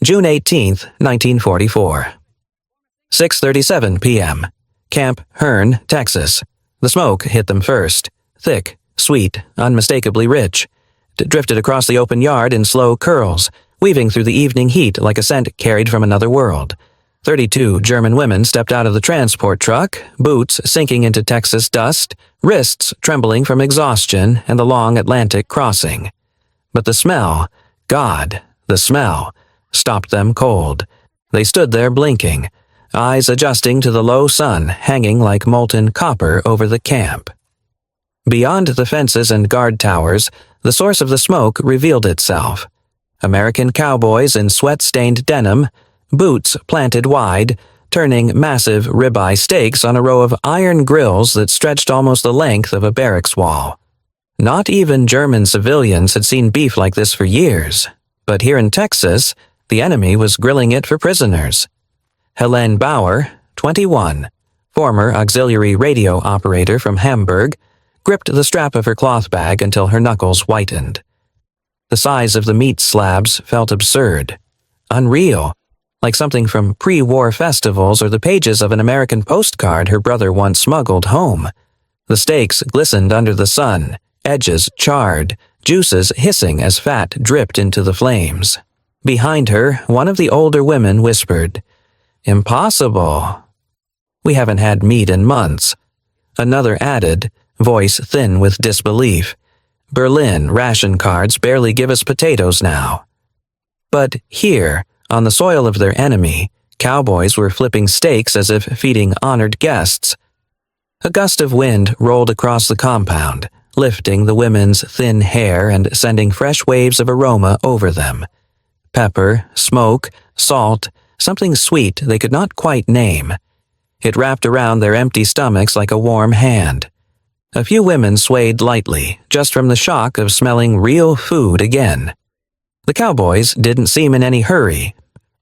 June 18, 1944. 6:37 p.m. Camp Hearn, Texas. The smoke hit them first. Thick, sweet, unmistakably rich. It drifted across the open yard in slow curls, weaving through the evening heat like a scent carried from another world. 32 German women stepped out of the transport truck, boots sinking into Texas dust, wrists trembling from exhaustion and the long Atlantic crossing. But the smell, God, the smell, stopped them cold. They stood there blinking, eyes adjusting to the low sun hanging like molten copper over the camp. Beyond the fences and guard towers, the source of the smoke revealed itself. American cowboys in sweat-stained denim, boots planted wide, turning massive ribeye steaks on a row of iron grills that stretched almost the length of a barracks wall. Not even German civilians had seen beef like this for years, but here in Texas, the enemy was grilling it for prisoners. Helene Bauer, 21, former auxiliary radio operator from Hamburg, gripped the strap of her cloth bag until her knuckles whitened. The size of the meat slabs felt absurd, unreal, like something from pre-war festivals or the pages of an American postcard her brother once smuggled home. The steaks glistened under the sun, edges charred, juices hissing as fat dripped into the flames. Behind her, one of the older women whispered, "Impossible. We haven't had meat in months." Another added, voice thin with disbelief, "Berlin ration cards barely give us potatoes now." But here, on the soil of their enemy, cowboys were flipping steaks as if feeding honored guests. A gust of wind rolled across the compound, lifting the women's thin hair and sending fresh waves of aroma over them. Pepper, smoke, salt, something sweet they could not quite name. It wrapped around their empty stomachs like a warm hand. A few women swayed lightly, just from the shock of smelling real food again. The cowboys didn't seem in any hurry.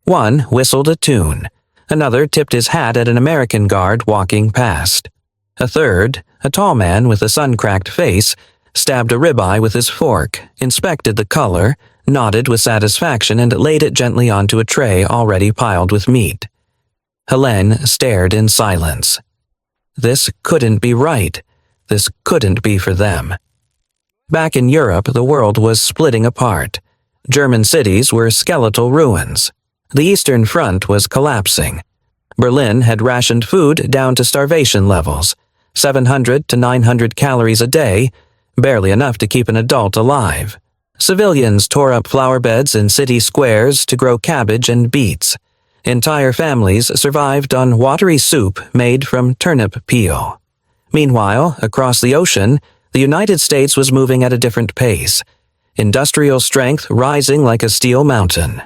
One whistled a tune. Another tipped his hat at an American guard walking past. A third, a tall man with a sun-cracked face, stabbed a ribeye with his fork, inspected the color, nodded with satisfaction and laid it gently onto a tray already piled with meat. Helene stared in silence. This couldn't be right. This couldn't be for them. Back in Europe, the world was splitting apart. German cities were skeletal ruins. The Eastern Front was collapsing. Berlin had rationed food down to starvation levels, 700 to 900 calories a day, barely enough to keep an adult alive. Civilians tore up flower beds in city squares to grow cabbage and beets. Entire families survived on watery soup made from turnip peel. Meanwhile, across the ocean, the United States was moving at a different pace, industrial strength rising like a steel mountain.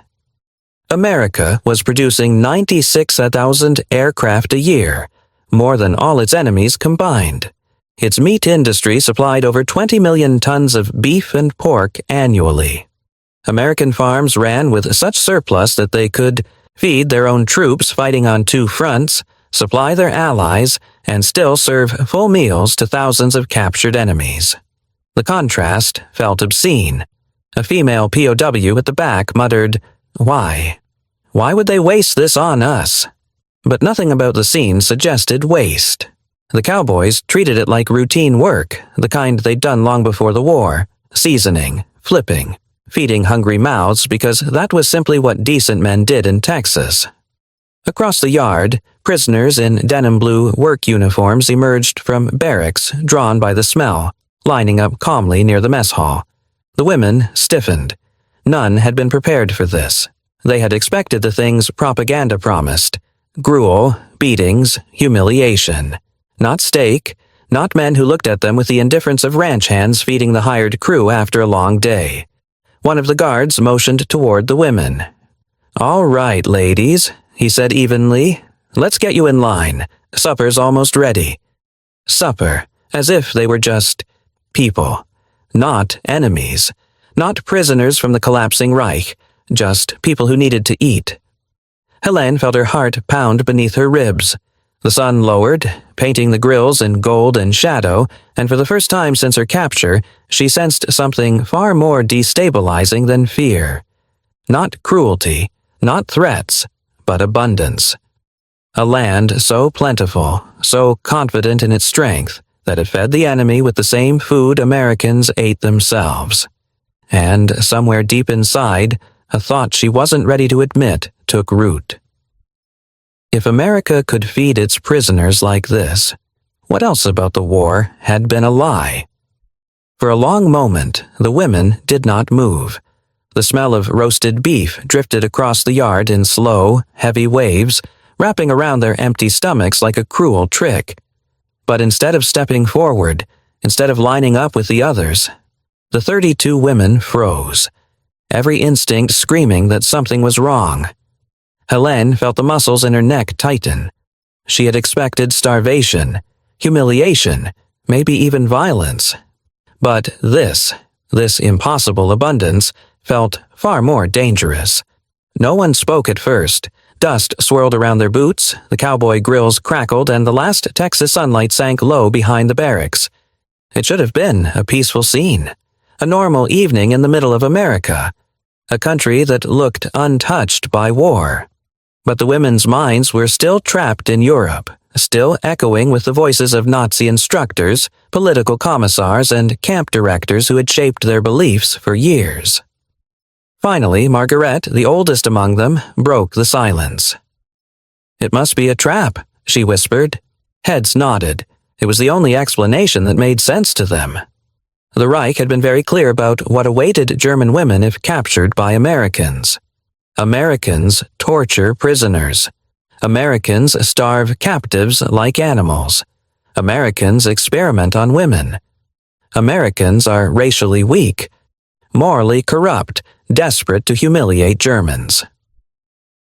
America was producing 96,000 aircraft a year, more than all its enemies combined. Its meat industry supplied over 20 million tons of beef and pork annually. American farms ran with such surplus that they could feed their own troops fighting on two fronts, supply their allies, and still serve full meals to thousands of captured enemies. The contrast felt obscene. A female POW at the back muttered, "Why? Why would they waste this on us?" But nothing about the scene suggested waste. The cowboys treated it like routine work, the kind they'd done long before the war, seasoning, flipping, feeding hungry mouths because that was simply what decent men did in Texas. Across the yard, prisoners in denim blue work uniforms emerged from barracks, drawn by the smell, lining up calmly near the mess hall. The women stiffened. None had been prepared for this. They had expected the things propaganda promised: gruel, beatings, humiliation. Not steak, not men who looked at them with the indifference of ranch hands feeding the hired crew after a long day. One of the guards motioned toward the women. "All right, ladies," he said evenly. "Let's get you in line. Supper's almost ready." Supper, as if they were just people, not enemies, not prisoners from the collapsing Reich, just people who needed to eat. Helene felt her heart pound beneath her ribs. The sun lowered, painting the grills in gold and shadow, and for the first time since her capture, she sensed something far more destabilizing than fear. Not cruelty, Not threats, but abundance. A land so plentiful, so confident in its strength, that it fed the enemy with the same food Americans ate themselves. And somewhere deep inside, a thought she wasn't ready to admit took root. If America could feed its prisoners like this, what else about the war had been a lie? For a long moment, the women did not move. The smell of roasted beef drifted across the yard in slow, heavy waves, wrapping around their empty stomachs like a cruel trick. But instead of stepping forward, instead of lining up with the others, the 32 women froze, every instinct screaming that something was wrong. Helene felt the muscles in her neck tighten. She had expected starvation, humiliation, maybe even violence. But this impossible abundance, felt far more dangerous. No one spoke at first. Dust swirled around their boots, the cowboy grills crackled, and the last Texas sunlight sank low behind the barracks. It should have been a peaceful scene. A normal evening in the middle of America. A country that looked untouched by war. But the women's minds were still trapped in Europe, still echoing with the voices of Nazi instructors, political commissars, and camp directors who had shaped their beliefs for years. Finally, Margaret, the oldest among them, broke the silence. "It must be a trap," she whispered. Heads nodded. It was the only explanation that made sense to them. The Reich had been very clear about what awaited German women if captured by Americans. Americans torture prisoners. Americans starve captives like animals. Americans experiment on women. Americans are racially weak, morally corrupt, desperate to humiliate Germans.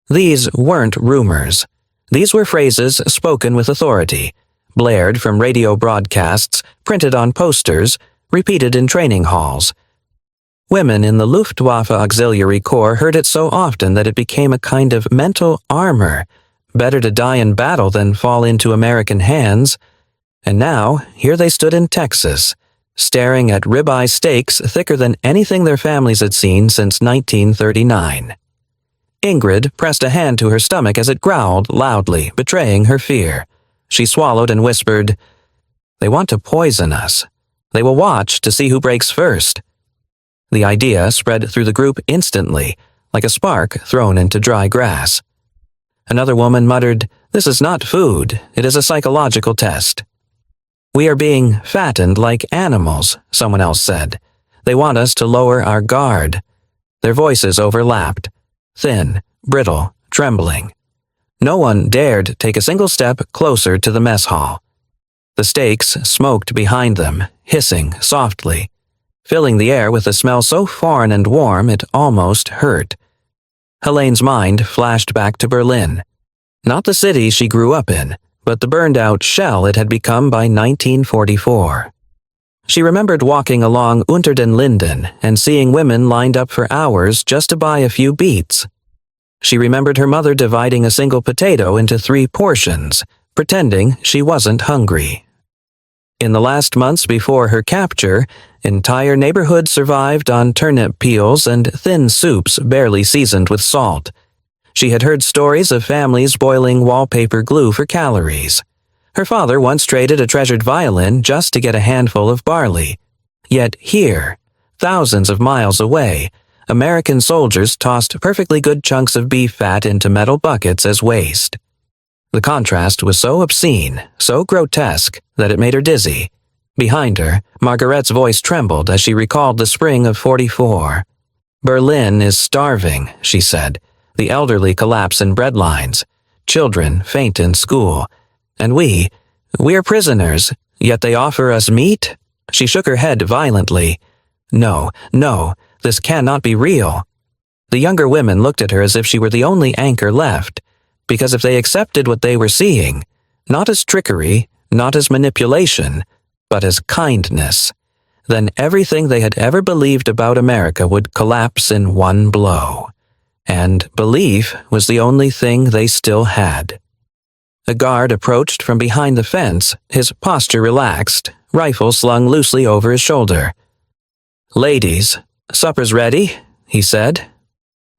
These weren't rumors. These were phrases spoken with authority, blared from radio broadcasts, printed on posters, repeated in training halls. Women in the Luftwaffe Auxiliary Corps heard it so often that it became a kind of mental armor. Better to die in battle than fall into American hands. And now, here they stood in Texas, staring at ribeye steaks thicker than anything their families had seen since 1939. Ingrid pressed a hand to her stomach as it growled loudly, betraying her fear. She swallowed and whispered, "They want to poison us. They will watch to see who breaks first." The idea spread through the group instantly, like a spark thrown into dry grass. Another woman muttered, "This is not food, it is a psychological test." "We are being fattened like animals," someone else said. "They want us to lower our guard." Their voices overlapped, thin, brittle, trembling. No one dared take a single step closer to the mess hall. The steaks smoked behind them, hissing softly, filling the air with a smell so foreign and warm it almost hurt. Helene's mind flashed back to Berlin. Not the city she grew up in, but the burned-out shell it had become by 1944. She remembered walking along Unter den Linden and seeing women lined up for hours just to buy a few beets. She remembered her mother dividing a single potato into 3 portions, pretending she wasn't hungry. In the last months before her capture, entire neighborhoods survived on turnip peels and thin soups barely seasoned with salt. She had heard stories of families boiling wallpaper glue for calories. Her father once traded a treasured violin just to get a handful of barley. Yet here, thousands of miles away, American soldiers tossed perfectly good chunks of beef fat into metal buckets as waste. The contrast was so obscene, so grotesque, that it made her dizzy. Behind her, Margaret's voice trembled as she recalled the spring of '44. "Berlin is starving," she said. "The elderly collapse in bread lines. Children faint in school. And we are prisoners, yet they offer us meat?" She shook her head violently. No, this cannot be real." The younger women looked at her as if she were the only anchor left, because if they accepted what they were seeing, not as trickery, not as manipulation, but as kindness, then everything they had ever believed about America would collapse in one blow. And belief was the only thing they still had. A guard approached from behind the fence, his posture relaxed, rifle slung loosely over his shoulder. "Ladies, supper's ready," he said.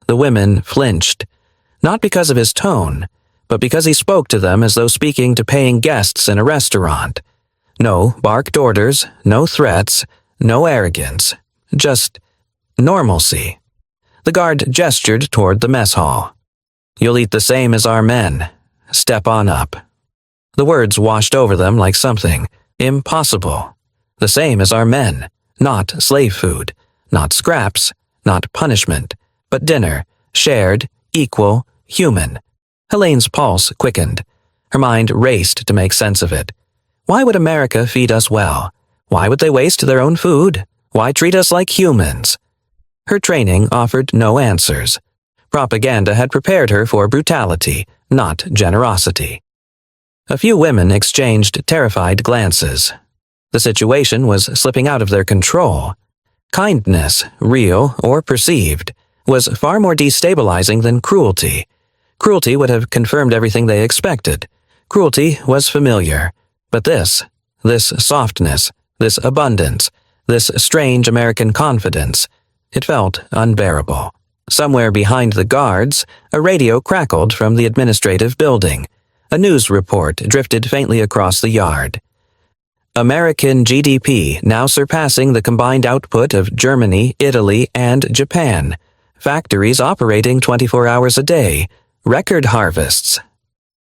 The women flinched. Not because of his tone, but because he spoke to them as though speaking to paying guests in a restaurant. No barked orders, no threats, no arrogance, just normalcy. The guard gestured toward the mess hall. "You'll eat the same as our men. Step on up." The words washed over them like something impossible. The same as our men, not slave food, not scraps, not punishment, but dinner, shared, equal, human. Helene's pulse quickened. Her mind raced to make sense of it. Why would America feed us well? Why would they waste their own food? Why treat us like humans? Her training offered no answers. Propaganda had prepared her for brutality, not generosity. A few women exchanged terrified glances. The situation was slipping out of their control. Kindness, real or perceived, was far more destabilizing than cruelty. Cruelty would have confirmed everything they expected. Cruelty was familiar. But this softness, this abundance, this strange American confidence, it felt unbearable. Somewhere behind the guards, a radio crackled from the administrative building. A news report drifted faintly across the yard. American GDP now surpassing the combined output of Germany, Italy, and Japan. Factories operating 24 hours a day. Record harvests.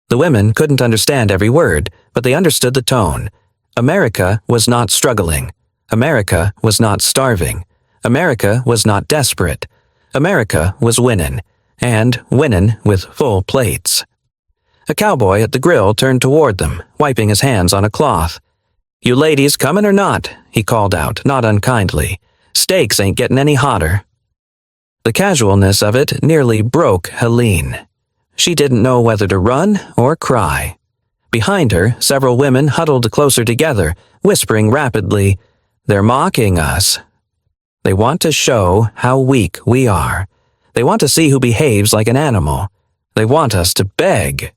The women couldn't understand every word, but they understood the tone. America was not struggling. America was not starving. America was not desperate. America was winning, and winning with full plates. A cowboy at the grill turned toward them, wiping his hands on a cloth. "You ladies comin' or not?" he called out, not unkindly. "Steaks ain't getting any hotter." The casualness of it nearly broke Helene. She didn't know whether to run or cry. Behind her, several women huddled closer together, whispering rapidly, "They're mocking us. They want to show how weak we are. They want to see who behaves like an animal. They want us to beg."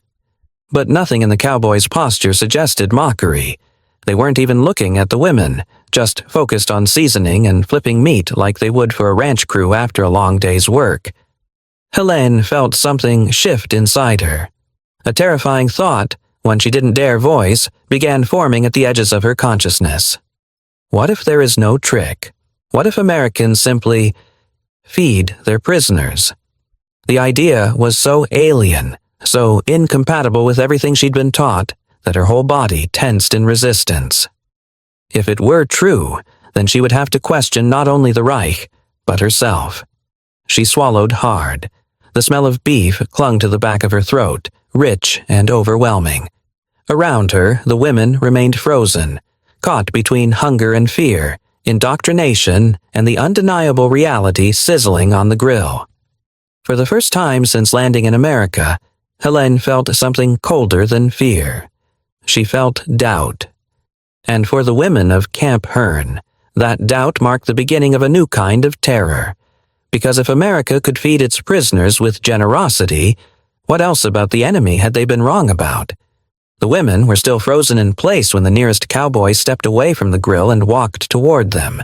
But nothing in the cowboy's posture suggested mockery. They weren't even looking at the women, just focused on seasoning and flipping meat like they would for a ranch crew after a long day's work. Helene felt something shift inside her. A terrifying thought, one she didn't dare voice, began forming at the edges of her consciousness. What if there is no trick? What if Americans simply feed their prisoners? The idea was so alien, so incompatible with everything she'd been taught, that her whole body tensed in resistance. If it were true, then she would have to question not only the Reich, but herself. She swallowed hard. The smell of beef clung to the back of her throat, rich and overwhelming. Around her, the women remained frozen, caught between hunger and fear, indoctrination, and the undeniable reality sizzling on the grill. For the first time since landing in America, Helene felt something colder than fear. She felt doubt. And for the women of Camp Hearn, that doubt marked the beginning of a new kind of terror. Because if America could feed its prisoners with generosity, what else about the enemy had they been wrong about? The women were still frozen in place when the nearest cowboy stepped away from the grill and walked toward them.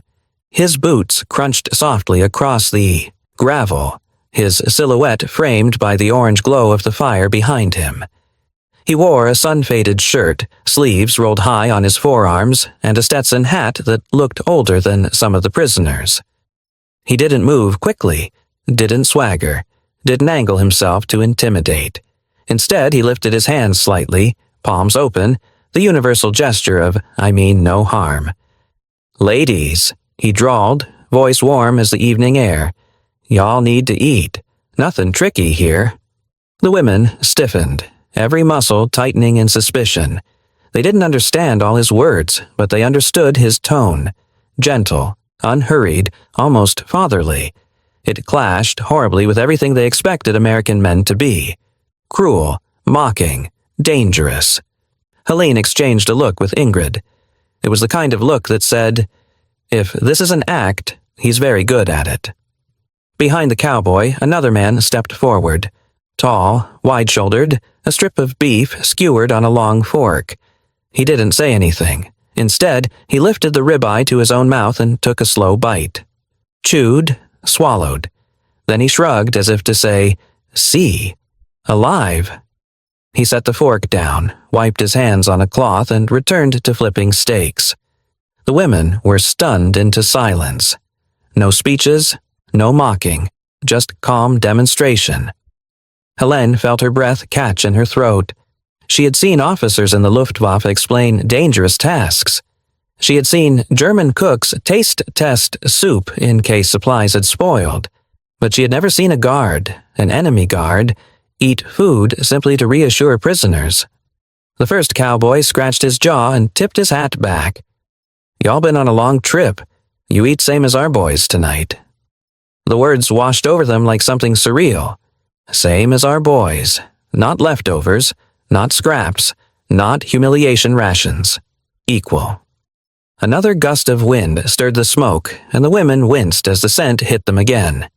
His boots crunched softly across the gravel, his silhouette framed by the orange glow of the fire behind him. He wore a sun-faded shirt, sleeves rolled high on his forearms, and a Stetson hat that looked older than some of the prisoners. He didn't move quickly, didn't swagger, didn't angle himself to intimidate. Instead, he lifted his hands slightly, palms open, the universal gesture of, I mean no harm. "Ladies," he drawled, voice warm as the evening air. "Y'all need to eat. Nothing tricky here." The women stiffened, every muscle tightening in suspicion. They didn't understand all his words, but they understood his tone. Gentle, unhurried, almost fatherly. It clashed horribly with everything they expected American men to be. Cruel, mocking, dangerous. Helene exchanged a look with Ingrid. It was the kind of look that said, if this is an act, he's very good at it. Behind the cowboy, another man stepped forward. Tall, wide-shouldered, a strip of beef skewered on a long fork. He didn't say anything. Instead, he lifted the ribeye to his own mouth and took a slow bite. Chewed, swallowed. Then he shrugged as if to say, "See." Alive. He set the fork down, wiped his hands on a cloth, and returned to flipping steaks. The women were stunned into silence. No speeches, no mocking, just calm demonstration. Helene felt her breath catch in her throat. She had seen officers in the Luftwaffe explain dangerous tasks. She had seen German cooks taste-test soup in case supplies had spoiled. But she had never seen a guard, an enemy guard, eat food simply to reassure prisoners. The first cowboy scratched his jaw and tipped his hat back. "Y'all been on a long trip. You eat same as our boys tonight." The words washed over them like something surreal. Same as our boys. Not leftovers, not scraps, not humiliation rations. Equal. Another gust of wind stirred the smoke, and the women winced as the scent hit them again.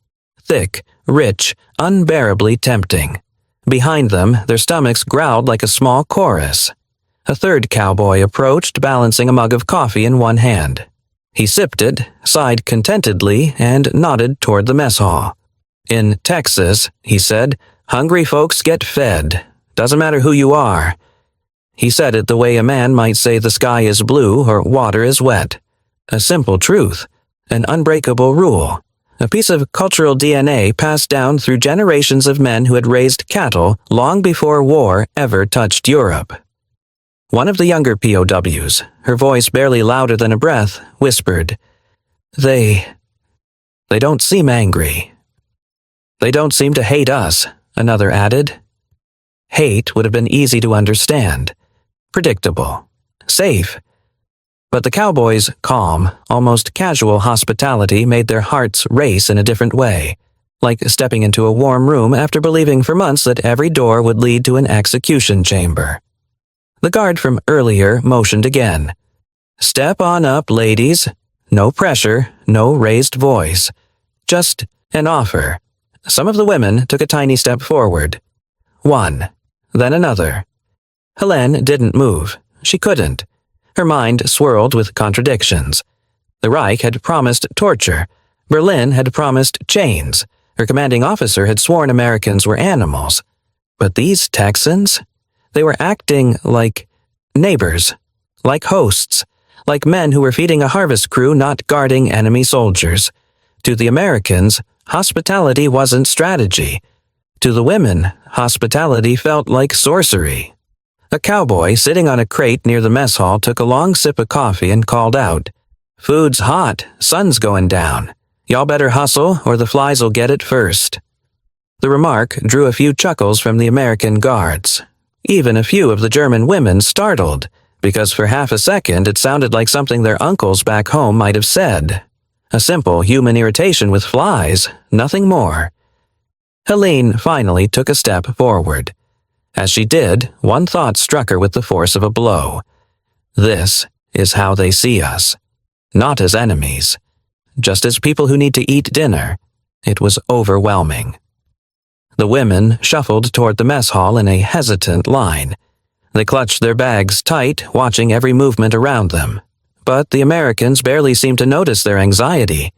Thick, rich, unbearably tempting. Behind them, their stomachs growled like a small chorus. A third cowboy approached, balancing a mug of coffee in one hand. He sipped it, sighed contentedly, and nodded toward the mess hall. "In Texas," he said, "hungry folks get fed. Doesn't matter who you are." He said it the way a man might say the sky is blue or water is wet. A simple truth, an unbreakable rule, a piece of cultural DNA passed down through generations of men who had raised cattle long before war ever touched Europe. One of the younger POWs, her voice barely louder than a breath, whispered, They don't seem angry." "They don't seem to hate us," another added. Hate would have been easy to understand. Predictable. Safe. But the cowboys' calm, almost casual hospitality made their hearts race in a different way, like stepping into a warm room after believing for months that every door would lead to an execution chamber. The guard from earlier motioned again. "Step on up, ladies." No pressure, no raised voice. Just an offer. Some of the women took a tiny step forward. One. Then another. Helene didn't move. She couldn't. Her mind swirled with contradictions. The Reich had promised torture. Berlin had promised chains. Her commanding officer had sworn Americans were animals. But these Texans? They were acting like neighbors, like hosts, like men who were feeding a harvest crew, not guarding enemy soldiers. To the Americans, hospitality wasn't strategy. To the women, hospitality felt like sorcery. A cowboy sitting on a crate near the mess hall took a long sip of coffee and called out, "Food's hot, sun's going down. Y'all better hustle or the flies'll get it first." The remark drew a few chuckles from the American guards. Even a few of the German women startled, because for half a second it sounded like something their uncles back home might have said. A simple human irritation with flies, nothing more. Helene finally took a step forward. As she did, one thought struck her with the force of a blow. This is how they see us. Not as enemies. Just as people who need to eat dinner. It was overwhelming. The women shuffled toward the mess hall in a hesitant line. They clutched their bags tight, watching every movement around them. But the Americans barely seemed to notice their anxiety.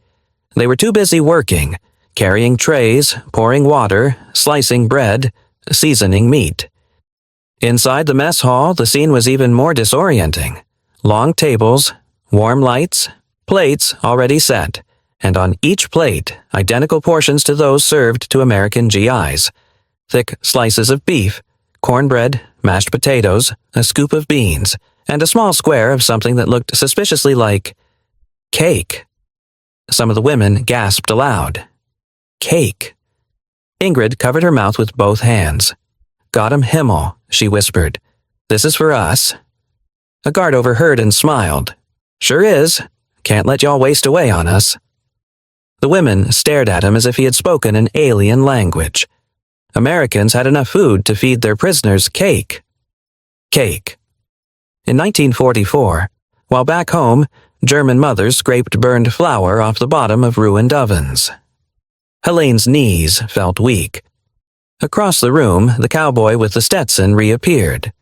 They were too busy working, carrying trays, pouring water, slicing bread, seasoning meat. Inside the mess hall, the scene was even more disorienting. Long tables, warm lights, plates already set, and on each plate, identical portions to those served to American GIs. Thick slices of beef, cornbread, mashed potatoes, a scoop of beans, and a small square of something that looked suspiciously like cake. Some of the women gasped aloud. Cake. Ingrid covered her mouth with both hands. "Gott im Himmel," she whispered. "This is for us." A guard overheard and smiled. "Sure is. Can't let y'all waste away on us." The women stared at him as if he had spoken an alien language. Americans had enough food to feed their prisoners cake. Cake. In 1944, while back home, German mothers scraped burned flour off the bottom of ruined ovens. Helene's knees felt weak. Across the room, the cowboy with the Stetson reappeared.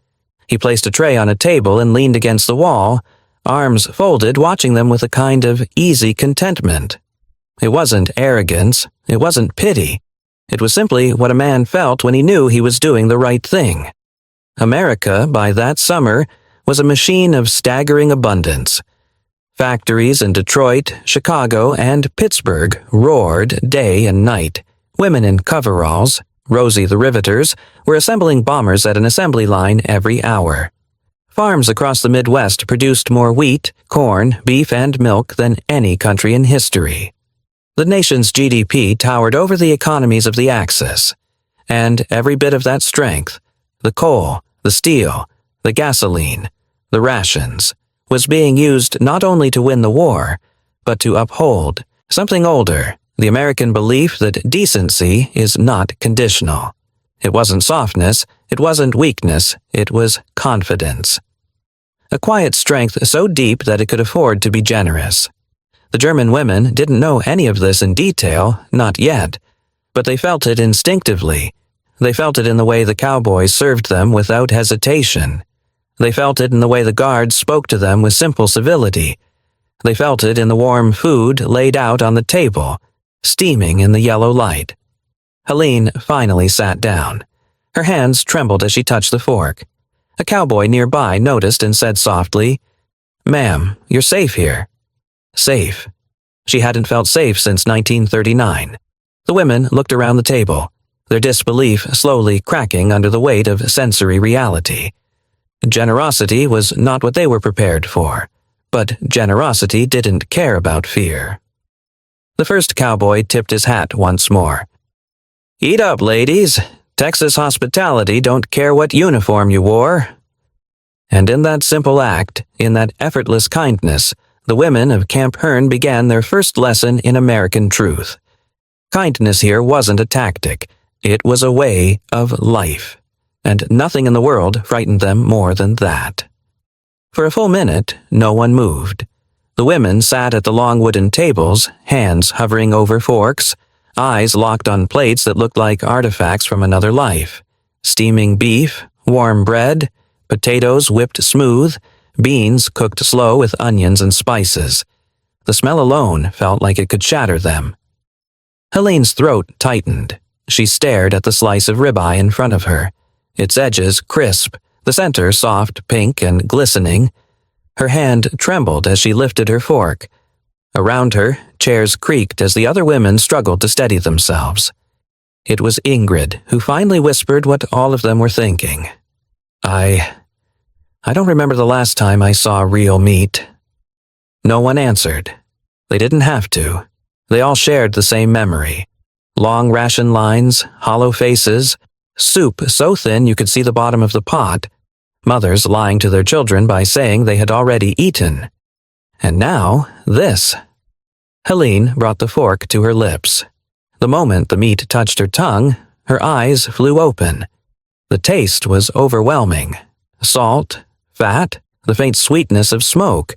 He placed a tray on a table and leaned against the wall, arms folded, watching them with a kind of easy contentment. It wasn't arrogance, it wasn't pity. It was simply what a man felt when he knew he was doing the right thing. America, by that summer, was a machine of staggering abundance. Factories in Detroit, Chicago, and Pittsburgh roared day and night. Women in coveralls, Rosie the Riveters, were assembling bombers at an assembly line every hour. Farms across the Midwest produced more wheat, corn, beef, and milk than any country in history. The nation's GDP towered over the economies of the Axis, and every bit of that strength, the coal, the steel, the gasoline, the rations, was being used not only to win the war, but to uphold something older, the American belief that decency is not conditional. It wasn't softness, it wasn't weakness, it was confidence. A quiet strength so deep that it could afford to be generous. The German women didn't know any of this in detail, not yet, but they felt it instinctively. They felt it in the way the cowboys served them without hesitation. They felt it in the way the guards spoke to them with simple civility. They felt it in the warm food laid out on the table, steaming in the yellow light. Helene finally sat down. Her hands trembled as she touched the fork. A cowboy nearby noticed and said softly, "Ma'am, you're safe here." Safe. She hadn't felt safe since 1939. The women looked around the table, their disbelief slowly cracking under the weight of sensory reality. Generosity was not what they were prepared for, but generosity didn't care about fear. The first cowboy tipped his hat once more. "Eat up, ladies. Texas hospitality don't care what uniform you wore." And in that simple act, in that effortless kindness, the women of Camp Hearn began their first lesson in American truth. Kindness here wasn't a tactic, it was a way of life, and nothing in the world frightened them more than that. For a full minute, no one moved. The women sat at the long wooden tables, hands hovering over forks, eyes locked on plates that looked like artifacts from another life. Steaming beef, warm bread, potatoes whipped smooth, beans cooked slow with onions and spices. The smell alone felt like it could shatter them. Helene's throat tightened. She stared at the slice of ribeye in front of her, its edges crisp, the center soft, pink, and glistening. Her hand trembled as she lifted her fork. Around her, chairs creaked as the other women struggled to steady themselves. It was Ingrid who finally whispered what all of them were thinking. I don't remember the last time I saw real meat." No one answered. They didn't have to. They all shared the same memory. Long ration lines, hollow faces, soup so thin you could see the bottom of the pot, mothers lying to their children by saying they had already eaten. And now, this. Helene brought the fork to her lips. The moment the meat touched her tongue, her eyes flew open. The taste was overwhelming. Salt, fat, the faint sweetness of smoke.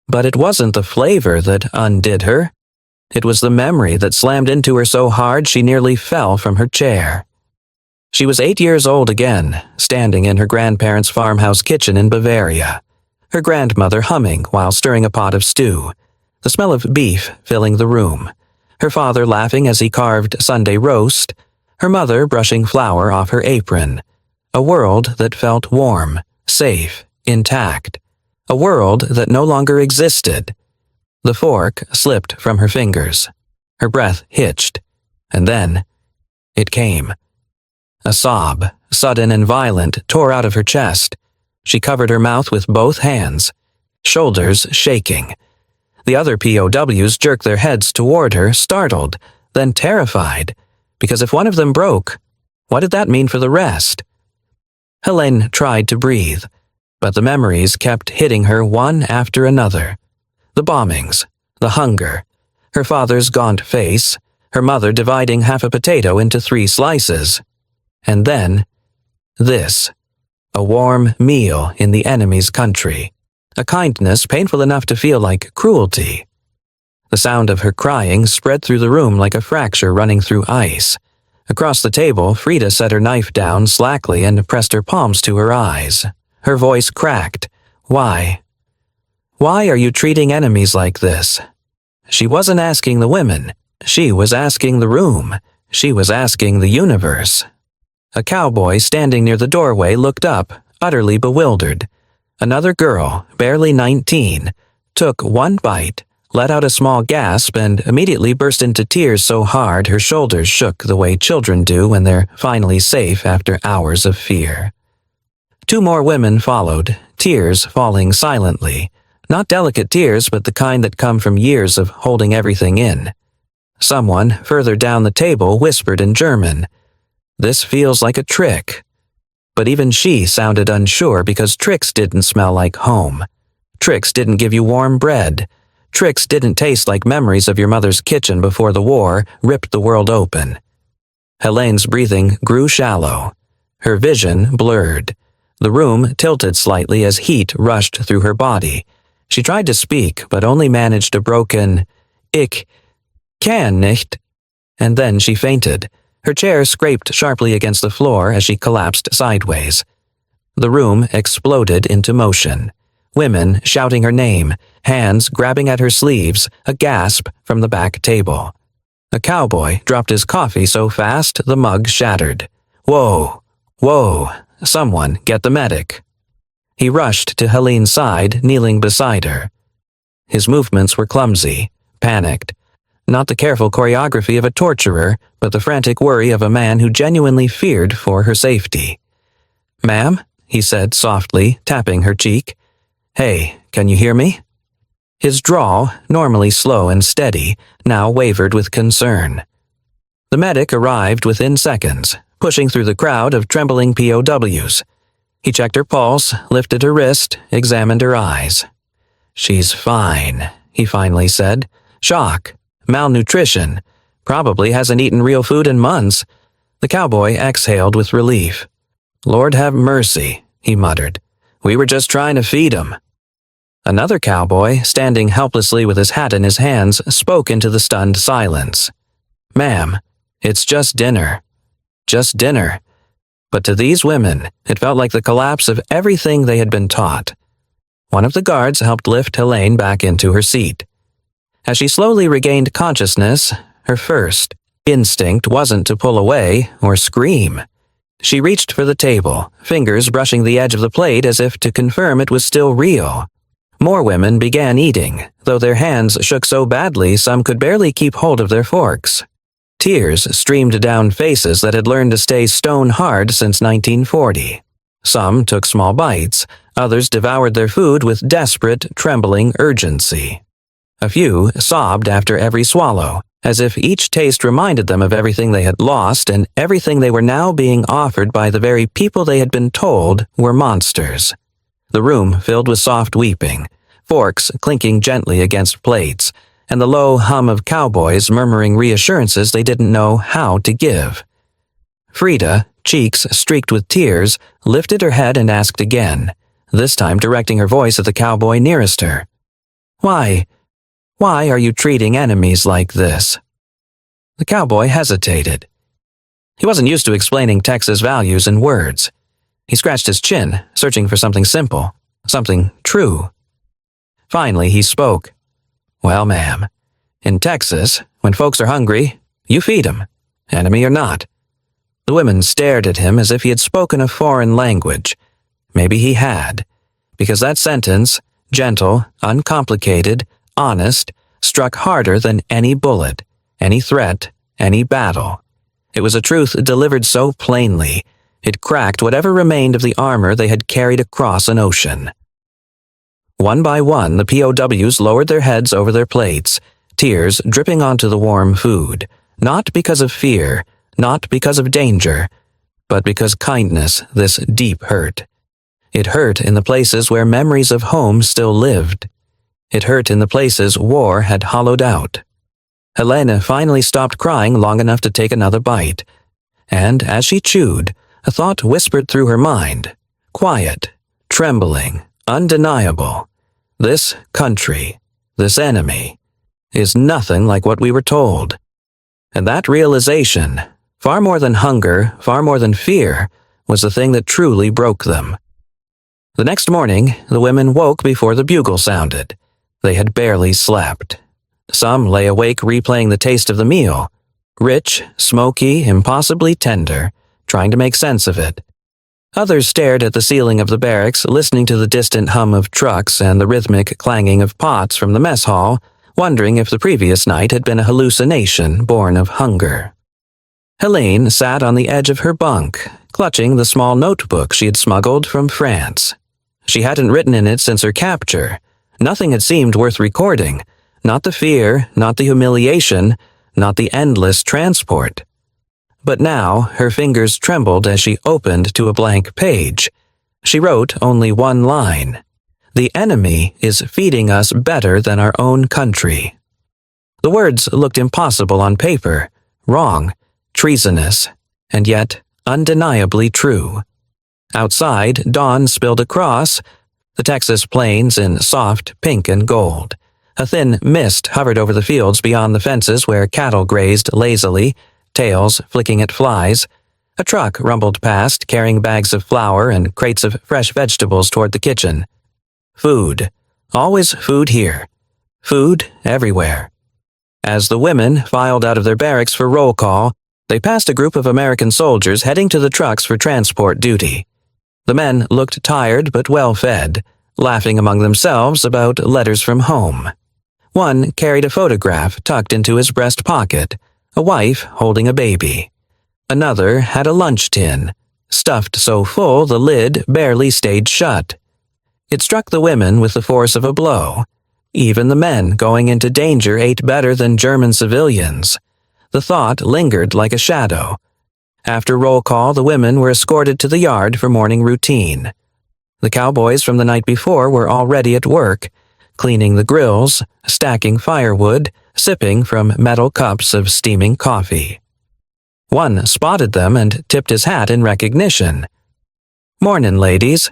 But it wasn't the flavor that undid her. It was the memory that slammed into her so hard she nearly fell from her chair. She was 8 years old again, standing in her grandparents' farmhouse kitchen in Bavaria, her grandmother humming while stirring a pot of stew, the smell of beef filling the room, her father laughing as he carved Sunday roast, her mother brushing flour off her apron. A world that felt warm, safe, intact. A world that no longer existed. The fork slipped from her fingers. Her breath hitched. And then, it came. A sob, sudden and violent, tore out of her chest. She covered her mouth with both hands, shoulders shaking. The other POWs jerked their heads toward her, startled, then terrified, because if one of them broke, what did that mean for the rest? Helene tried to breathe, but the memories kept hitting her one after another. The bombings, the hunger, her father's gaunt face, her mother dividing half a potato into 3 slices. And then, this, a warm meal in the enemy's country, a kindness painful enough to feel like cruelty. The sound of her crying spread through the room like a fracture running through ice. Across the table, Frida set her knife down slackly and pressed her palms to her eyes. Her voice cracked. Why? Why are you treating enemies like this? She wasn't asking the women. She was asking the room. She was asking the universe. A cowboy standing near the doorway looked up, utterly bewildered. Another girl, barely 19, took one bite, let out a small gasp, and immediately burst into tears so hard her shoulders shook the way children do when they're finally safe after hours of fear. 2 more women followed, tears falling silently. Not delicate tears, but the kind that come from years of holding everything in. Someone, further down the table, whispered in German, "This feels like a trick." But even she sounded unsure because tricks didn't smell like home. Tricks didn't give you warm bread. Tricks didn't taste like memories of your mother's kitchen before the war ripped the world open. Helene's breathing grew shallow. Her vision blurred. The room tilted slightly as heat rushed through her body. She tried to speak, but only managed a broken, "Ich kann nicht," and then she fainted. Her chair scraped sharply against the floor as she collapsed sideways. The room exploded into motion. Women shouting her name, hands grabbing at her sleeves, a gasp from the back table. A cowboy dropped his coffee so fast the mug shattered. "Whoa! Whoa! Someone get the medic." He rushed to Helene's side, kneeling beside her. His movements were clumsy, panicked. Not the careful choreography of a torturer, but the frantic worry of a man who genuinely feared for her safety. "Ma'am?" he said softly, tapping her cheek. "Hey, can you hear me?" His drawl, normally slow and steady, now wavered with concern. The medic arrived within seconds, pushing through the crowd of trembling POWs. He checked her pulse, lifted her wrist, examined her eyes. "She's fine," he finally said. "Shock. Malnutrition. Probably hasn't eaten real food in months." The cowboy exhaled with relief. "Lord have mercy," he muttered. "We were just trying to feed him." Another cowboy, standing helplessly with his hat in his hands, spoke into the stunned silence. "Ma'am, it's just dinner. Just dinner." But to these women, it felt like the collapse of everything they had been taught. One of the guards helped lift Helene back into her seat. As she slowly regained consciousness, her first instinct wasn't to pull away or scream. She reached for the table, fingers brushing the edge of the plate as if to confirm it was still real. More women began eating, though their hands shook so badly some could barely keep hold of their forks. Tears streamed down faces that had learned to stay stone-hard since 1940. Some took small bites, others devoured their food with desperate, trembling urgency. A few sobbed after every swallow, as if each taste reminded them of everything they had lost and everything they were now being offered by the very people they had been told were monsters. The room filled with soft weeping, forks clinking gently against plates, and the low hum of cowboys murmuring reassurances they didn't know how to give. Frida, cheeks streaked with tears, lifted her head and asked again, this time directing her voice at the cowboy nearest her. Why are you treating enemies like this?" The cowboy hesitated. He wasn't used to explaining Texas values in words. He scratched his chin, searching for something simple, something true. Finally, he spoke. "Well, ma'am, in Texas, when folks are hungry, you feed 'em, enemy or not." The women stared at him as if he had spoken a foreign language. Maybe he had, because that sentence, gentle, uncomplicated, honest, struck harder than any bullet, any threat, any battle. It was a truth delivered so plainly, it cracked whatever remained of the armor they had carried across an ocean. One by one, the POWs lowered their heads over their plates, tears dripping onto the warm food, not because of fear, not because of danger, but because kindness, this deep hurt. It hurt in the places where memories of home still lived. It hurt in the places war had hollowed out. Helena finally stopped crying long enough to take another bite, and as she chewed, a thought whispered through her mind, quiet, trembling, undeniable. This country, this enemy, is nothing like what we were told. And that realization, far more than hunger, far more than fear, was the thing that truly broke them. The next morning, the women woke before the bugle sounded. They had barely slept. Some lay awake replaying the taste of the meal. Rich, smoky, impossibly tender, trying to make sense of it. Others stared at the ceiling of the barracks, listening to the distant hum of trucks and the rhythmic clanging of pots from the mess hall, wondering if the previous night had been a hallucination born of hunger. Helene sat on the edge of her bunk, clutching the small notebook she had smuggled from France. She hadn't written in it since her capture. Nothing had seemed worth recording. Not the fear, not the humiliation, not the endless transport. But now her fingers trembled as she opened to a blank page. She wrote only one line. "The enemy is feeding us better than our own country." The words looked impossible on paper, wrong, treasonous, and yet undeniably true. Outside, dawn spilled across the Texas plains in soft pink and gold. A thin mist hovered over the fields beyond the fences where cattle grazed lazily, tails flicking at flies. A truck rumbled past, carrying bags of flour and crates of fresh vegetables toward the kitchen. Food. Always food here. Food everywhere. As the women filed out of their barracks for roll call, they passed a group of American soldiers heading to the trucks for transport duty. The men looked tired but well-fed, laughing among themselves about letters from home. One carried a photograph tucked into his breast pocket, a wife holding a baby. Another had a lunch tin, stuffed so full the lid barely stayed shut. It struck the women with the force of a blow. Even the men going into danger ate better than German civilians. The thought lingered like a shadow. After roll call, the women were escorted to the yard for morning routine. The cowboys from the night before were already at work, cleaning the grills, stacking firewood, sipping from metal cups of steaming coffee. One spotted them and tipped his hat in recognition. "Mornin', ladies."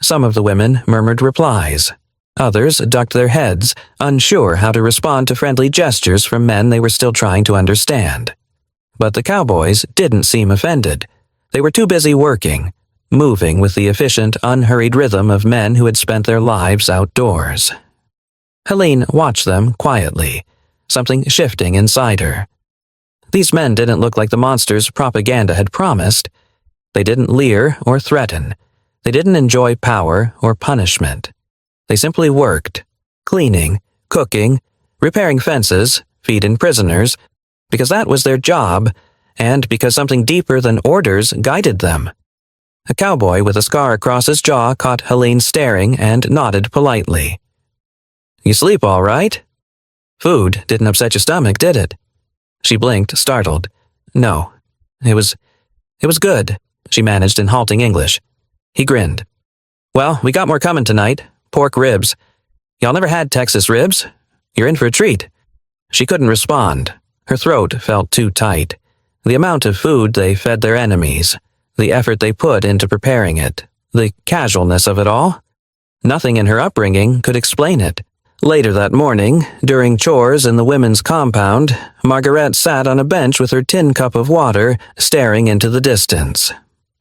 Some of the women murmured replies. Others ducked their heads, unsure how to respond to friendly gestures from men they were still trying to understand. But the cowboys didn't seem offended. They were too busy working, moving with the efficient, unhurried rhythm of men who had spent their lives outdoors. Helene watched them quietly, something shifting inside her. These men didn't look like the monsters propaganda had promised. They didn't leer or threaten. They didn't enjoy power or punishment. They simply worked, cleaning, cooking, repairing fences, feeding prisoners, because that was their job, and because something deeper than orders guided them. A cowboy with a scar across his jaw caught Helene staring and nodded politely. "You sleep all right? Food didn't upset your stomach, did it?" She blinked, startled. "No. It was good," she managed in halting English. He grinned. "Well, we got more coming tonight. Pork ribs. Y'all never had Texas ribs? You're in for a treat." She couldn't respond. Her throat felt too tight. The amount of food they fed their enemies, the effort they put into preparing it, the casualness of it all. Nothing in her upbringing could explain it. Later that morning, during chores in the women's compound, Margaret sat on a bench with her tin cup of water, staring into the distance.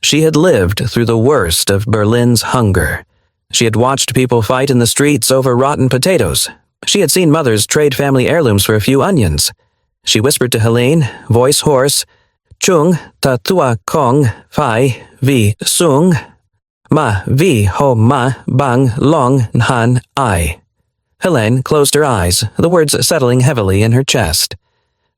She had lived through the worst of Berlin's hunger. She had watched people fight in the streets over rotten potatoes. She had seen mothers trade family heirlooms for a few onions. She whispered to Helene, voice hoarse, "Chung ta tua kong fai vi sung ma vi ho ma bang long han ai." Helene closed her eyes, the words settling heavily in her chest.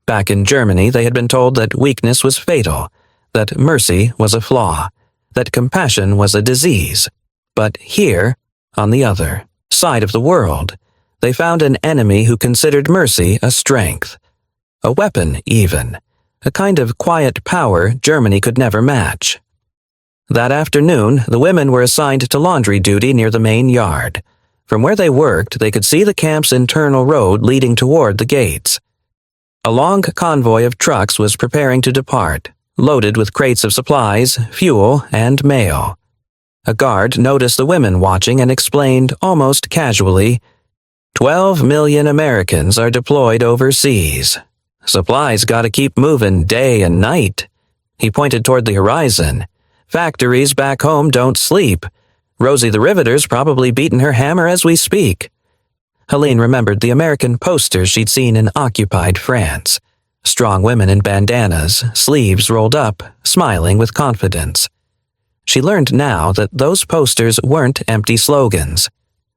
Back in Germany, they had been told that weakness was fatal, that mercy was a flaw, that compassion was a disease. But here, on the other side of the world, they found an enemy who considered mercy a strength, a weapon even, a kind of quiet power Germany could never match. That afternoon, the women were assigned to laundry duty near the main yard. From where they worked, they could see the camp's internal road leading toward the gates. A long convoy of trucks was preparing to depart, loaded with crates of supplies, fuel, and mail. A guard noticed the women watching and explained almost casually, 12 million Americans are deployed overseas. Supplies gotta keep moving day and night." He pointed toward the horizon. "Factories back home don't sleep. Rosie the Riveter's probably beating her hammer as we speak." Helene remembered the American posters she'd seen in occupied France. Strong women in bandanas, sleeves rolled up, smiling with confidence. She learned now that those posters weren't empty slogans.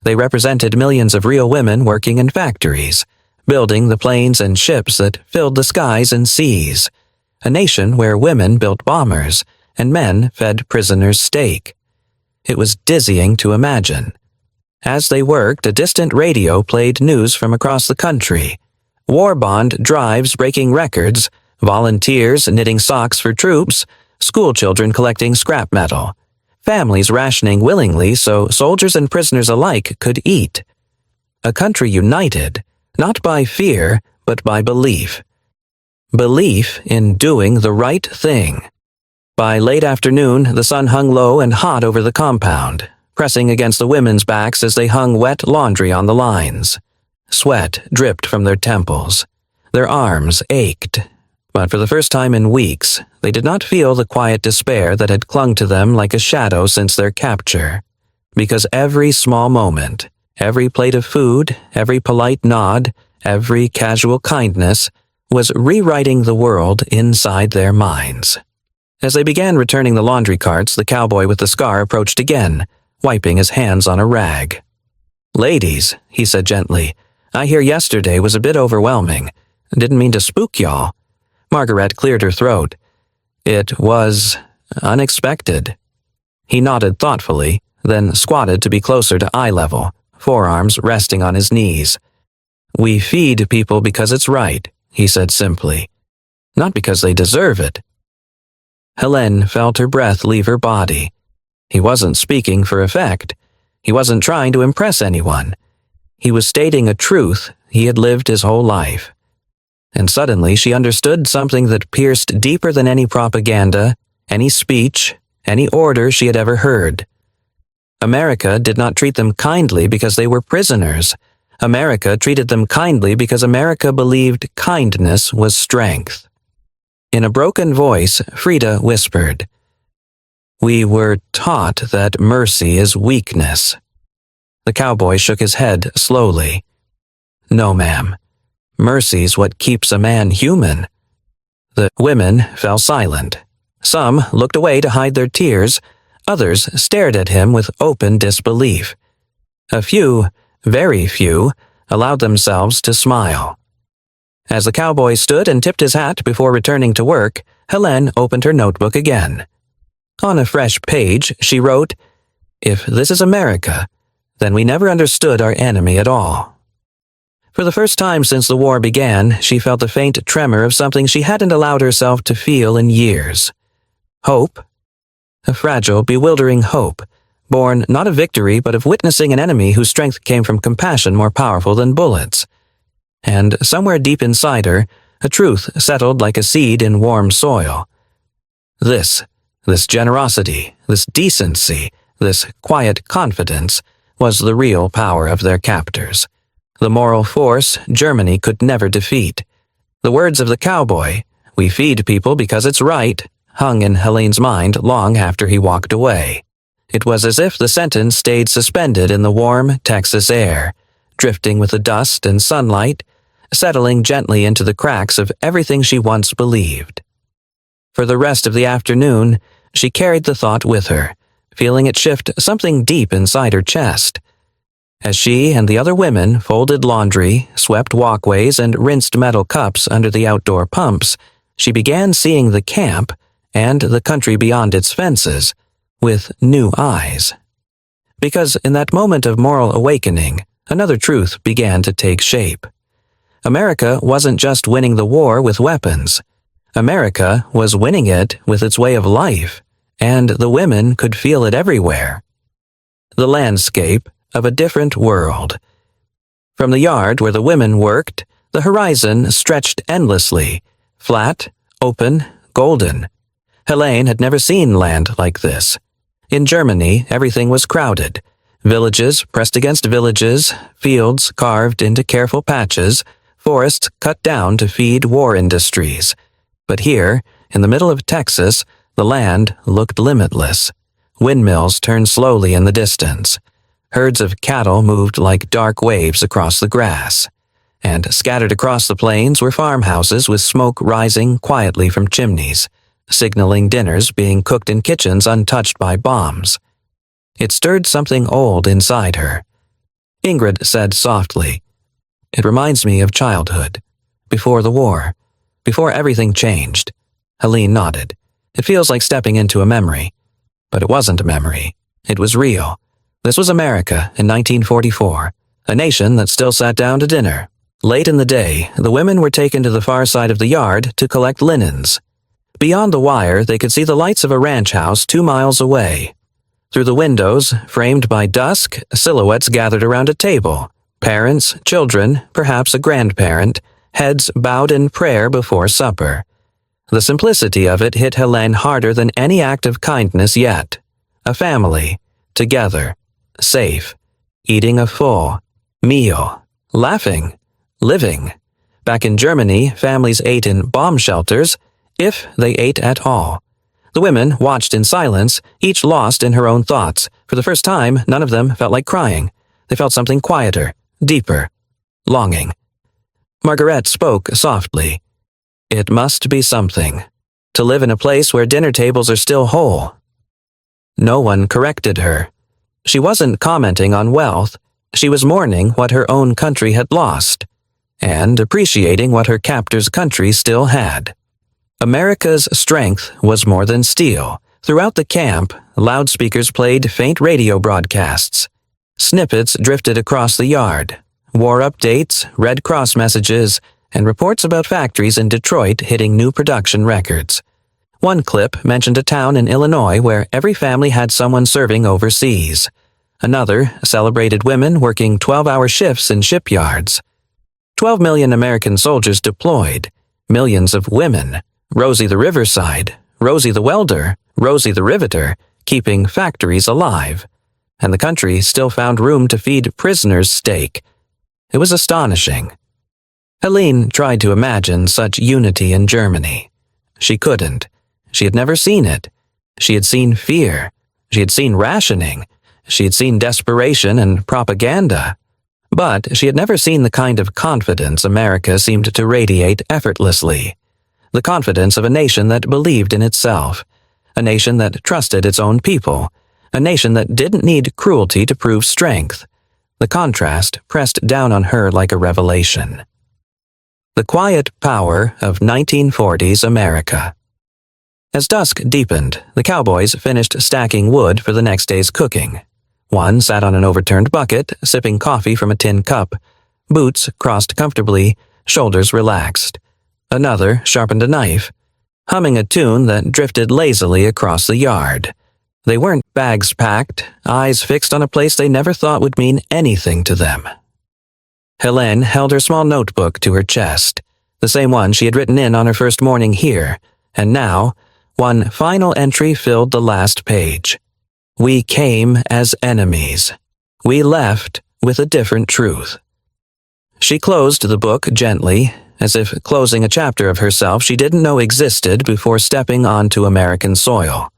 They represented millions of real women working in factories, building the planes and ships that filled the skies and seas. A nation where women built bombers and men fed prisoners steak. It was dizzying to imagine. As they worked, a distant radio played news from across the country. War bond drives breaking records, volunteers knitting socks for troops, schoolchildren collecting scrap metal, families rationing willingly so soldiers and prisoners alike could eat. A country united, not by fear, but by belief. Belief in doing the right thing. By late afternoon, the sun hung low and hot over the compound, pressing against the women's backs as they hung wet laundry on the lines. Sweat dripped from their temples. Their arms ached. But for the first time in weeks, they did not feel the quiet despair that had clung to them like a shadow since their capture. Because every small moment, every plate of food, every polite nod, every casual kindness was rewriting the world inside their minds. As they began returning the laundry carts, the cowboy with the scar approached again, wiping his hands on a rag. "Ladies," he said gently, "I hear yesterday was a bit overwhelming. Didn't mean to spook y'all." Margaret cleared her throat. "It was unexpected." He nodded thoughtfully, then squatted to be closer to eye level, forearms resting on his knees. "We feed people because it's right," he said simply. "Not because they deserve it." Helene felt her breath leave her body. He wasn't speaking for effect. He wasn't trying to impress anyone. He was stating a truth he had lived his whole life. And suddenly she understood something that pierced deeper than any propaganda, any speech, any order she had ever heard. America did not treat them kindly because they were prisoners. America treated them kindly because America believed kindness was strength. In a broken voice, Frida whispered, "We were taught that mercy is weakness." The cowboy shook his head slowly. "No, ma'am. Mercy's what keeps a man human." The women fell silent. Some looked away to hide their tears. Others stared at him with open disbelief. A few, very few, allowed themselves to smile. As the cowboy stood and tipped his hat before returning to work, Helene opened her notebook again. On a fresh page, she wrote, "If this is America, then we never understood our enemy at all." For the first time since the war began, she felt a faint tremor of something she hadn't allowed herself to feel in years. Hope. A fragile, bewildering hope, born not of victory but of witnessing an enemy whose strength came from compassion more powerful than bullets. And somewhere deep inside her, a truth settled like a seed in warm soil. This generosity, this decency, this quiet confidence was the real power of their captors. The moral force Germany could never defeat. The words of the cowboy, "We feed people because it's right," hung in Helene's mind long after he walked away. It was as if the sentence stayed suspended in the warm Texas air, drifting with the dust and sunlight, settling gently into the cracks of everything she once believed. For the rest of the afternoon, she carried the thought with her, feeling it shift something deep inside her chest. As she and the other women folded laundry, swept walkways, and rinsed metal cups under the outdoor pumps, she began seeing the camp and the country beyond its fences with new eyes. Because in that moment of moral awakening, another truth began to take shape. America wasn't just winning the war with weapons. America was winning it with its way of life, and the women could feel it everywhere. The landscape of a different world. From the yard where the women worked, the horizon stretched endlessly, flat, open, golden. Helene had never seen land like this. In Germany, everything was crowded. Villages pressed against villages, fields carved into careful patches, forests cut down to feed war industries. But here, in the middle of Texas, the land looked limitless. Windmills turned slowly in the distance. Herds of cattle moved like dark waves across the grass. and scattered across the plains were farmhouses with smoke rising quietly from chimneys, signaling dinners being cooked in kitchens untouched by bombs. It stirred something old inside her. Ingrid said softly, "It reminds me of childhood. Before the war. Before everything changed." Helene nodded. "It feels like stepping into a memory." But it wasn't a memory. It was real. This was America in 1944, a nation that still sat down to dinner. Late in the day, the women were taken to the far side of the yard to collect linens. Beyond the wire, they could see the lights of a ranch house 2 miles away. Through the windows, framed by dusk, silhouettes gathered around a table. Parents, children, perhaps a grandparent, heads bowed in prayer before supper. The simplicity of it hit Helene harder than any act of kindness yet. A family, together, safe, eating a full meal, laughing, living. Back in Germany, families ate in bomb shelters, if they ate at all. The women watched in silence, each lost in her own thoughts. For the first time, none of them felt like crying. They felt something quieter, deeper, longing. Margaret spoke softly. "It must be something. To live in a place where dinner tables are still whole." No one corrected her. She wasn't commenting on wealth. She was mourning what her own country had lost, and appreciating what her captor's country still had. America's strength was more than steel. Throughout the camp, loudspeakers played faint radio broadcasts. Snippets drifted across the yard. War updates, Red Cross messages, and reports about factories in Detroit hitting new production records. One clip mentioned a town in Illinois where every family had someone serving overseas. Another celebrated women working 12-hour shifts in shipyards. 12 million American soldiers deployed. Millions of women. Rosie the Riverside, Rosie the Welder, Rosie the Riveter, keeping factories alive. And the country still found room to feed prisoners steak. It was astonishing. Helene tried to imagine such unity in Germany. She couldn't. She had never seen it. She had seen fear. She had seen rationing. She had seen desperation and propaganda. But she had never seen the kind of confidence America seemed to radiate effortlessly. The confidence of a nation that believed in itself. A nation that trusted its own people. A nation that didn't need cruelty to prove strength. The contrast pressed down on her like a revelation. The quiet power of 1940s America. As dusk deepened, the cowboys finished stacking wood for the next day's cooking. One sat on an overturned bucket, sipping coffee from a tin cup. Boots crossed comfortably, shoulders relaxed. Another sharpened a knife, humming a tune that drifted lazily across the yard. They weren't bags packed, eyes fixed on a place they never thought would mean anything to them. Helene held her small notebook to her chest, the same one she had written in on her first morning here, and now, one final entry filled the last page. "We came as enemies. We left with a different truth." She closed the book gently, as if closing a chapter of herself she didn't know existed before stepping onto American soil.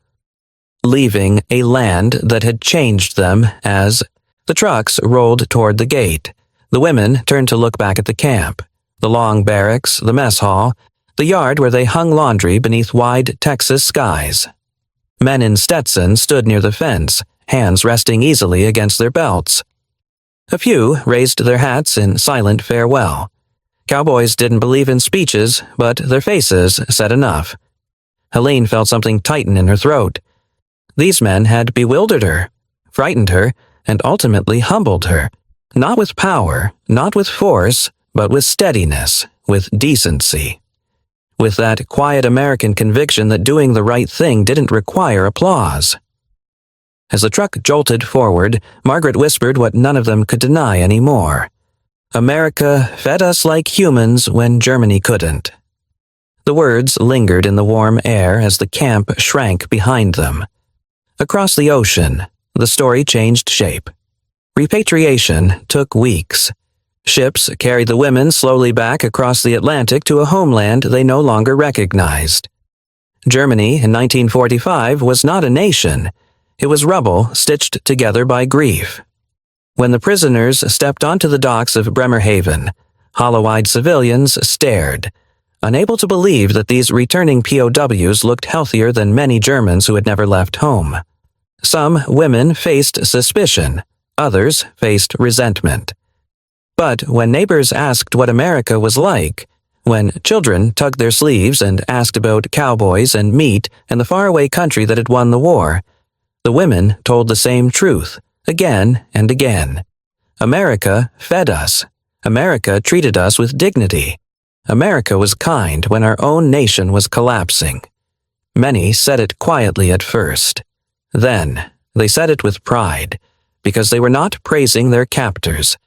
Leaving a land that had changed them as the trucks rolled toward the gate. The women turned to look back at the camp, the long barracks, the mess hall, the yard where they hung laundry beneath wide Texas skies. Men in Stetson stood near the fence, hands resting easily against their belts. A few raised their hats in silent farewell. Cowboys didn't believe in speeches, but their faces said enough. Helene felt something tighten in her throat. These men had bewildered her, frightened her, and ultimately humbled her. Not with power, not with force, but with steadiness, with decency. With that quiet American conviction that doing the right thing didn't require applause. As the truck jolted forward, Margaret whispered what none of them could deny anymore. "America fed us like humans when Germany couldn't." The words lingered in the warm air as the camp shrank behind them. Across the ocean, the story changed shape. Repatriation took weeks. Ships carried the women slowly back across the Atlantic to a homeland they no longer recognized. Germany in 1945 was not a nation. It was rubble stitched together by grief. When the prisoners stepped onto the docks of Bremerhaven, Hollow-eyed civilians stared, unable to believe that these returning POWs looked healthier than many Germans who had never left home. Some women faced suspicion, others faced resentment. But when neighbors asked what America was like, when children tugged their sleeves and asked about cowboys and meat and the faraway country that had won the war, the women told the same truth, again and again. America fed us. America treated us with dignity. America was kind when our own nation was collapsing. Many said it quietly at first. Then, they said it with pride, because they were not praising their captors.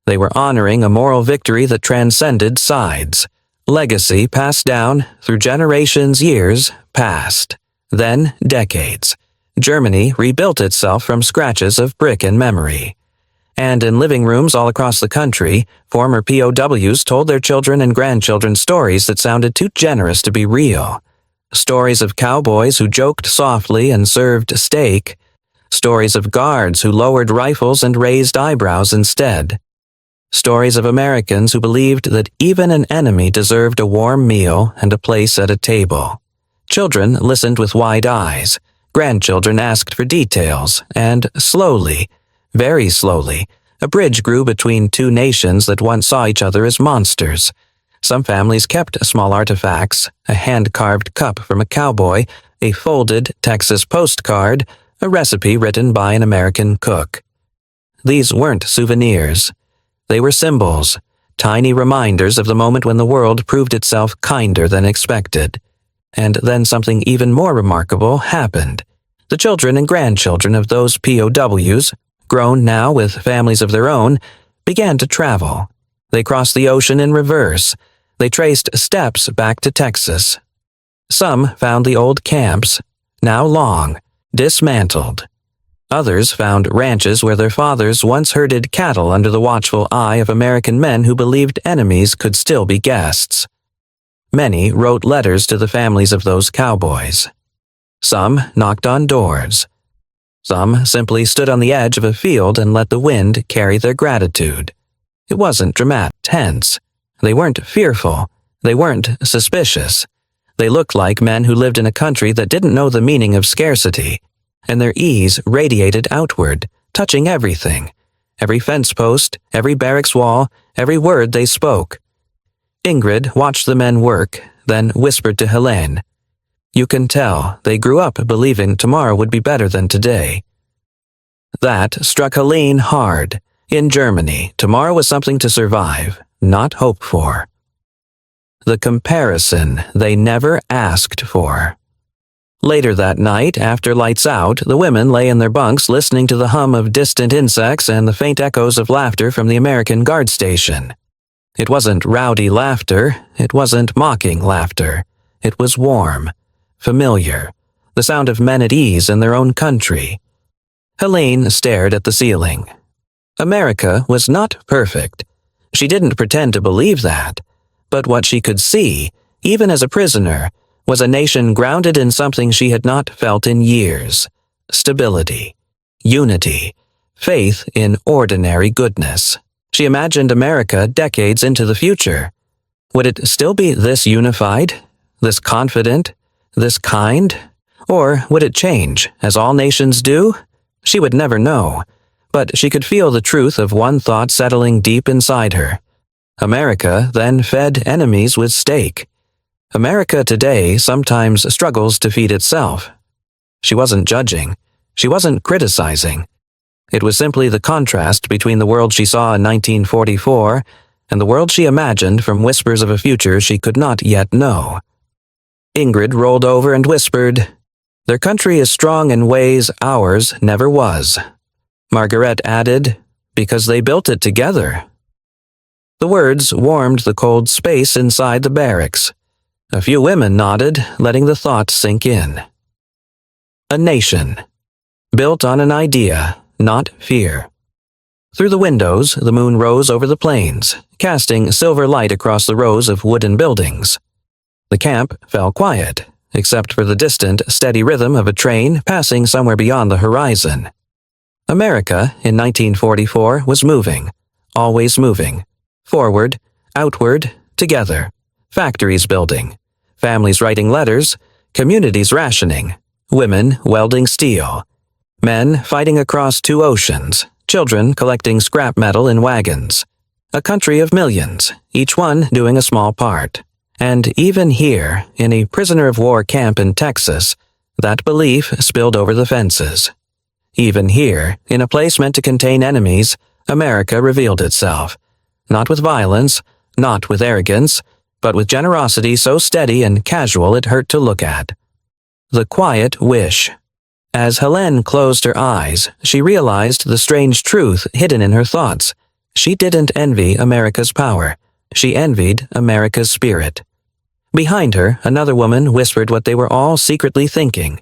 They were honoring a moral victory that transcended sides. Legacy passed down through generations, years past, then decades. Germany rebuilt itself from scratches of brick and memory. And in living rooms all across the country, former POWs told their children and grandchildren stories that sounded too generous to be real. Stories of cowboys who joked softly and served steak. Stories of guards who lowered rifles and raised eyebrows instead. Stories of Americans who believed that even an enemy deserved a warm meal and a place at a table. Children listened with wide eyes. Grandchildren asked for details, and slowly, very slowly, a bridge grew between two nations that once saw each other as monsters. Some families kept small artifacts, a hand-carved cup from a cowboy, a folded Texas postcard, a recipe written by an American cook. These weren't souvenirs. They were symbols, tiny reminders of the moment when the world proved itself kinder than expected. And then something even more remarkable happened. The children and grandchildren of those POWs, grown now with families of their own, began to travel. They crossed the ocean in reverse. They traced steps back to Texas. Some found the old camps, now long, dismantled. Others found ranches where their fathers once herded cattle under the watchful eye of American men who believed enemies could still be guests. Many wrote letters to the families of those cowboys. Some knocked on doors. Some simply stood on the edge of a field and let the wind carry their gratitude. It wasn't dramatic, tense. They weren't fearful. They weren't suspicious. They looked like men who lived in a country that didn't know the meaning of scarcity, and their ease radiated outward, touching everything. Every fence post, every barracks wall, every word they spoke. Ingrid watched the men work, then whispered to Helene, "You can tell they grew up believing tomorrow would be better than today." That struck Helene hard. In Germany, tomorrow was something to survive, not hope for. The comparison they never asked for. Later that night, after lights out, the women lay in their bunks listening to the hum of distant insects and the faint echoes of laughter from the American guard station. It wasn't rowdy laughter, it wasn't mocking laughter. It was warm, familiar, the sound of men at ease in their own country. Helene stared at the ceiling. America was not perfect. She didn't pretend to believe that. But what she could see, even as a prisoner, was a nation grounded in something she had not felt in years: stability, unity, faith in ordinary goodness. She imagined America decades into the future. Would it still be this unified, this confident, this kind? Or would it change, as all nations do? She would never know, but she could feel the truth of one thought settling deep inside her. America then fed enemies with steak. America today sometimes struggles to feed itself. She wasn't judging. She wasn't criticizing. It was simply the contrast between the world she saw in 1944 and the world she imagined from whispers of a future she could not yet know. Ingrid rolled over and whispered, "Their country is strong in ways ours never was." Margaret added, "Because they built it together." The words warmed the cold space inside the barracks. A few women nodded, letting the thought sink in. A nation, built on an idea, not fear. Through the windows, the moon rose over the plains, casting silver light across the rows of wooden buildings. The camp fell quiet, except for the distant, steady rhythm of a train passing somewhere beyond the horizon. America, in 1944, was moving, always moving, forward, outward, together, factories building, families writing letters, communities rationing, women welding steel, men fighting across 2 oceans, children collecting scrap metal in wagons. A country of millions, each one doing a small part. And even here, in a prisoner of war camp in Texas, that belief spilled over the fences. Even here, in a place meant to contain enemies, America revealed itself. Not with violence, not with arrogance, but with generosity so steady and casual it hurt to look at. The quiet wish. As Helene closed her eyes, she realized the strange truth hidden in her thoughts. She didn't envy America's power. She envied America's spirit. Behind her, another woman whispered what they were all secretly thinking.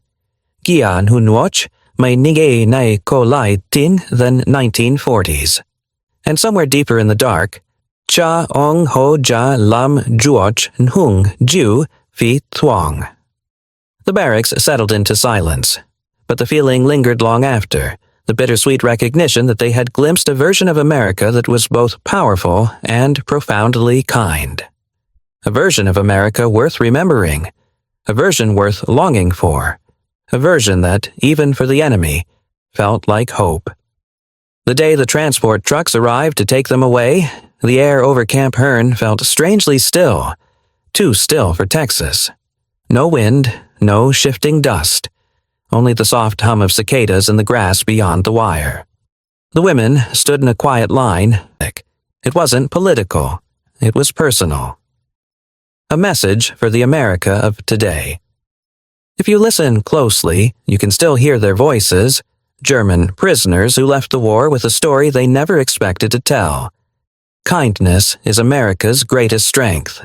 Gian hunwoch, may nige nai kolai tin than 1940s. And somewhere deeper in the dark, cha ong ho ja lam juoch nhung ju fi thuong. The barracks settled into silence, but the feeling lingered long after, the bittersweet recognition that they had glimpsed a version of America that was both powerful and profoundly kind. A version of America worth remembering, a version worth longing for, a version that, even for the enemy, felt like hope. The day the transport trucks arrived to take them away, the air over Camp Hearn felt strangely still, too still for Texas. No wind, no shifting dust, only the soft hum of cicadas in the grass beyond the wire. The women stood in a quiet line. It wasn't political, it was personal. A message for the America of today. If you listen closely, you can still hear their voices, German prisoners who left the war with a story they never expected to tell. Kindness is America's greatest strength.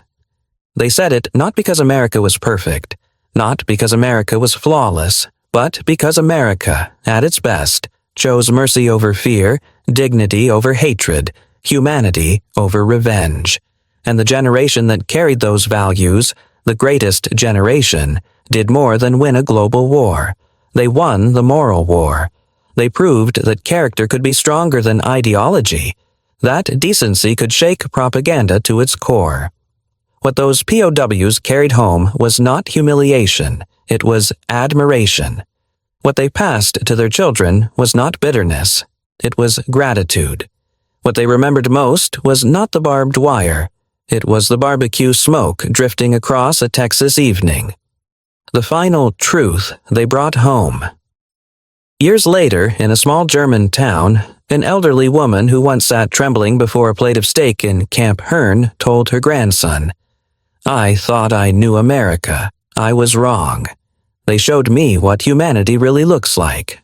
They said it not because America was perfect, not because America was flawless, but because America, at its best, chose mercy over fear, dignity over hatred, humanity over revenge. And the generation that carried those values, the greatest generation, did more than win a global war. They won the moral war. They proved that character could be stronger than ideology, that decency could shake propaganda to its core. What those POWs carried home was not humiliation, it was admiration. What they passed to their children was not bitterness, it was gratitude. What they remembered most was not the barbed wire, it was the barbecue smoke drifting across a Texas evening. The final truth they brought home. Years later, in a small German town, an elderly woman who once sat trembling before a plate of steak in Camp Hearn told her grandson, "I thought I knew America. I was wrong. They showed me what humanity really looks like."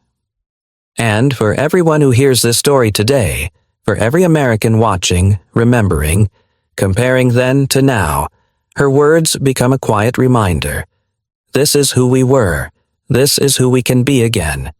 And for everyone who hears this story today, for every American watching, remembering, comparing then to now, her words become a quiet reminder. This is who we were. This is who we can be again.